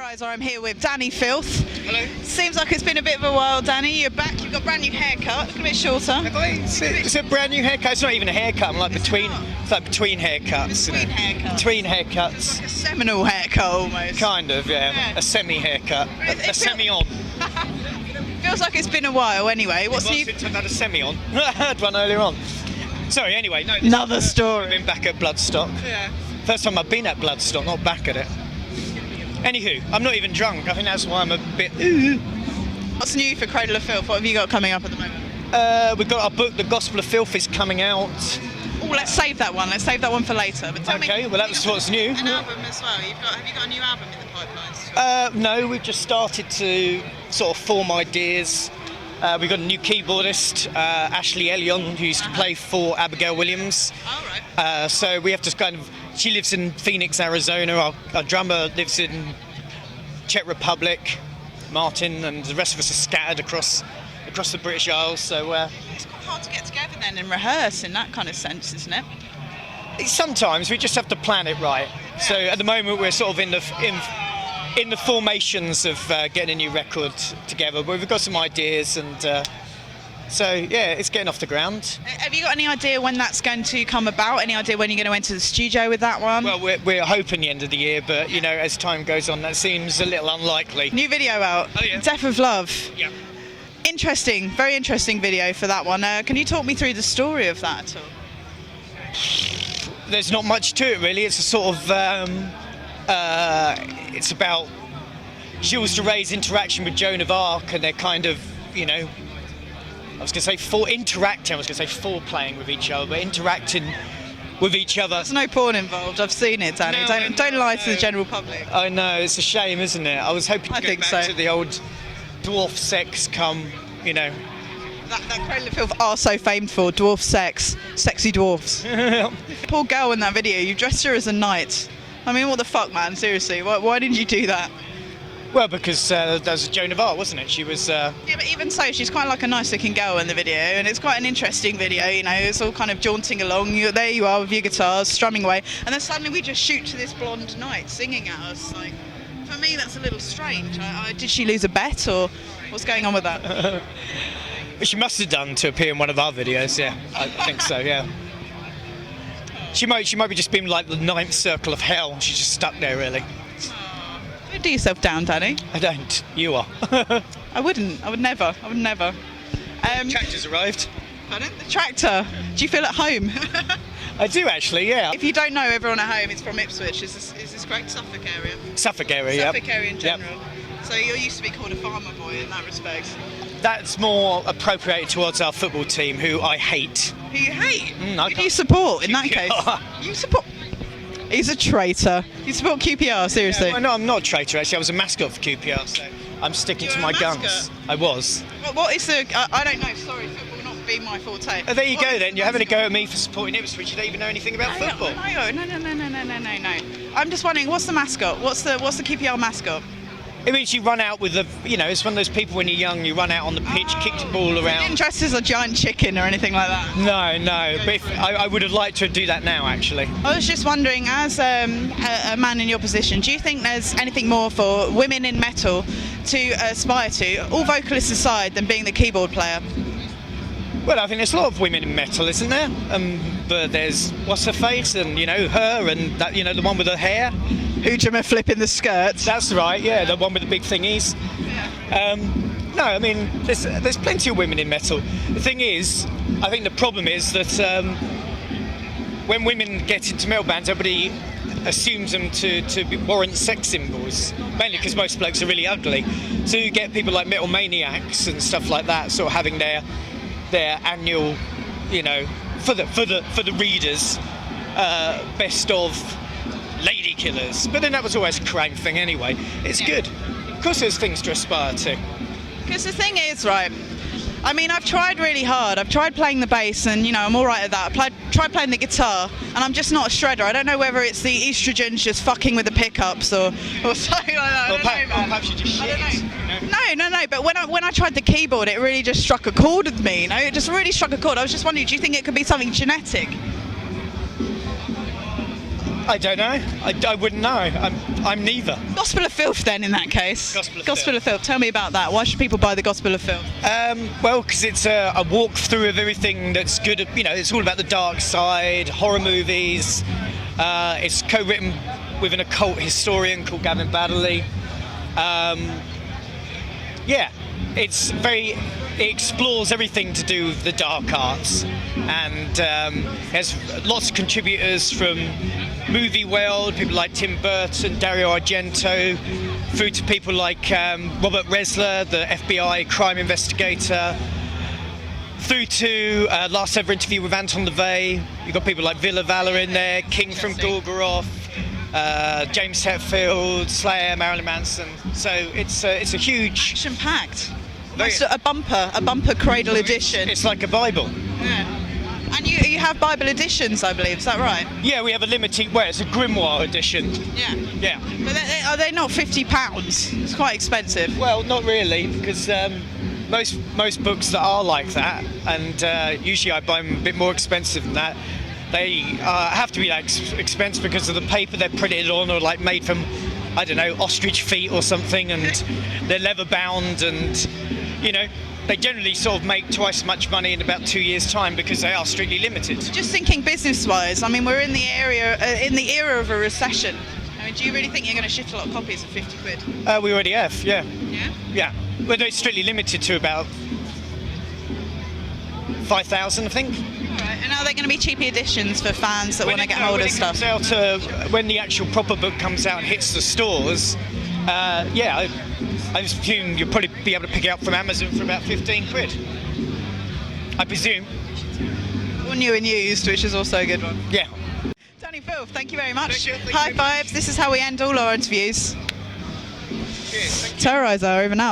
Terrorizer. I'm here with Dani Filth. Hello. Seems like it's been a bit of a while, Dani. You're back. You've got a brand new haircut. Looking a bit shorter. Have I? It's a brand new haircut. It's not even a haircut. I'm like between. It's like between haircuts. Between haircuts. Between haircuts. Like a seminal haircut almost. Kind of, yeah. A semi haircut. A semi on. Feels like it's been a while. Anyway, what's new? Since I've had a semi on. I had one earlier on. Sorry. Anyway, no. Another story. I've been back at Bloodstock. Yeah. First time I've been at Bloodstock, not back at it. Anywho, I'm not even drunk. I think that's why I'm a bit. What's new for Cradle of Filth? What have you got coming up at the moment? We've got our book, The Gospel of Filth, is coming out. Oh, let's save that one. Let's save that one for later. But tell me, well, that's what's new. An album as well. Have you got a new album in the pipelines? No, we've just started to sort of form ideas. We've got a new keyboardist, Ashley Elion, who used to play for Abigail Williams. Oh, right. So we have to kind of. She lives in Phoenix, Arizona. Our drummer lives in Czech Republic, Martin, and the rest of us are scattered across the British Isles. So it's quite hard to get together then and rehearse in that kind of sense, isn't it? Sometimes we just have to plan it right. Yeah. So at the moment we're sort of in the formations of getting a new record together, but we've got some ideas, and so yeah, it's getting off the ground. Have you got any idea when that's going to come about? Any idea when you're going to enter the studio with that one? Well, we're hoping the end of the year, but you know, as time goes on, that seems a little unlikely. New video out. Oh yeah. Death of Love. Yeah. Interesting, very interesting video for that one. Can you talk me through the story of that at all? There's not much to it really. It's a sort of it's about Jules de Ray's interaction with Joan of Arc, and they're kind of, you know, I was going to say foreplaying with each other, but interacting with each other. There's no porn involved. I've seen it, Dani. No, don't lie to the general public. I know, it's a shame, isn't it? I was hoping to go back to the old dwarf sex you know. That Cradle of Filth are so famed for, dwarf sex, sexy dwarfs. Poor girl in that video, you dressed her as a knight. I mean, what the fuck, man, seriously, why did you do that? Well, because that was Joan of Arc, wasn't it? She was... Yeah, but even so, she's quite like a nice-looking girl in the video, and it's quite an interesting video, you know, it's all kind of jaunting along, there you are with your guitars, strumming away, and then suddenly we just shoot to this blonde knight singing at us, like, for me that's a little strange. Did she lose a bet, or what's going on with that? She must have done to appear in one of our videos, yeah, I think so, yeah. She might be just being like the ninth circle of hell, she's just stuck there, really. Don't do yourself down, Dani. I don't. You are. I wouldn't. I would never. The tractor's arrived. Pardon? The tractor. Do you feel at home? I do actually, yeah. If you don't know, everyone at home, it's from Ipswich. Is this correct? Suffolk area? Suffolk area, yeah. Suffolk area in general. Yep. So you're used to be called a farmer boy in that respect. That's more appropriated towards our football team, who I hate. Who you hate? Who do you support in that case? You support... He's a traitor. You support QPR, seriously? Yeah, well, no, I'm not a traitor, actually. I was a mascot for QPR, so I'm sticking to my guns. I was. What is the... I don't know, sorry, football not being my forte. There you go, then. You're having a go at me for supporting Ipswich. You don't even know anything about football. No. I'm just wondering, what's the mascot? What's the QPR mascot? It means you run out with the, you know, it's one of those people when you're young, you run out on the pitch, kick the ball around. You didn't dress as a giant chicken or anything like that? No, but I would have liked to do that now, actually. I was just wondering, as a man in your position, do you think there's anything more for women in metal to aspire to, all vocalists aside, than being the keyboard player? Well, I think there's a lot of women in metal, isn't there? But there's what's her face, and you know her, and that, you know, the one with the hair. Hoojamer flipping the skirts. That's right, yeah, the one with the big thingies. Yeah. No, I mean, there's plenty of women in metal. The thing is, I think the problem is that when women get into metal bands, everybody assumes them to warrant sex symbols, mainly because most blokes are really ugly. So you get people like Metal Maniacs and stuff like that, sort of having their annual, you know, for the readers, best of lady killers. But then that was always a crime thing anyway. It's good. Of course there's things to aspire to. Because the thing is, right, I mean, I've tried really hard. I've tried playing the bass, and, you know, I'm all right at that. I've tried playing the guitar, and I'm just not a shredder. I don't know whether it's the estrogens just fucking with the pickups or something like that. Or perhaps you just shit. No. But when I tried the keyboard, it really just struck a chord with me, you know? It just really struck a chord. I was just wondering, do you think it could be something genetic? I don't know. I wouldn't know. I'm neither. Gospel of Filth then, in that case. Gospel of Filth. Tell me about that. Why should people buy the Gospel of Filth? Well, because it's a walkthrough of everything that's good. It's all about the dark side, horror movies. It's co-written with an occult historian called Gavin Baddeley. It explores everything to do with the dark arts, and there's lots of contributors from movie world, people like Tim Burton, Dario Argento, through to people like Robert Resler, the FBI crime investigator, through to last ever interview with Anton LaVey. You've got people like Villa Valor in there, King from Gorgoroth, James Hetfield, Slayer, Marilyn Manson. So it's a huge, action-packed. A bumper Cradle edition. It's like a Bible. Yeah. And you have Bible editions, I believe. Is that right? Yeah, we have a limited. Well, it's a grimoire edition. Yeah. Yeah. But are they not £50? It's quite expensive. Well, not really, because most books that are like that, and usually I buy them a bit more expensive than that. They have to be like expensive because of the paper they're printed on, or like made from, I don't know, ostrich feet or something, and they're leather bound, and they generally sort of make twice as much money in about 2 years' time because they are strictly limited. Just thinking business-wise, I mean, we're in the era of a recession. I mean, do you really think you're going to shift a lot of copies for £50? We already have, yeah. Yeah? Yeah. But it's strictly limited to about 5,000, I think. Right. And are they going to be cheapy editions for fans that want to get hold of stuff? When the actual proper book comes out and hits the stores, I assume you'll probably be able to pick it up from Amazon for about 15 quid. I presume. Or new and used, which is also a good one. Yeah. Dani Filth, thank you very much. Thank you. High fives. This is how we end all our interviews. Cheers. Terrorizer, over and out.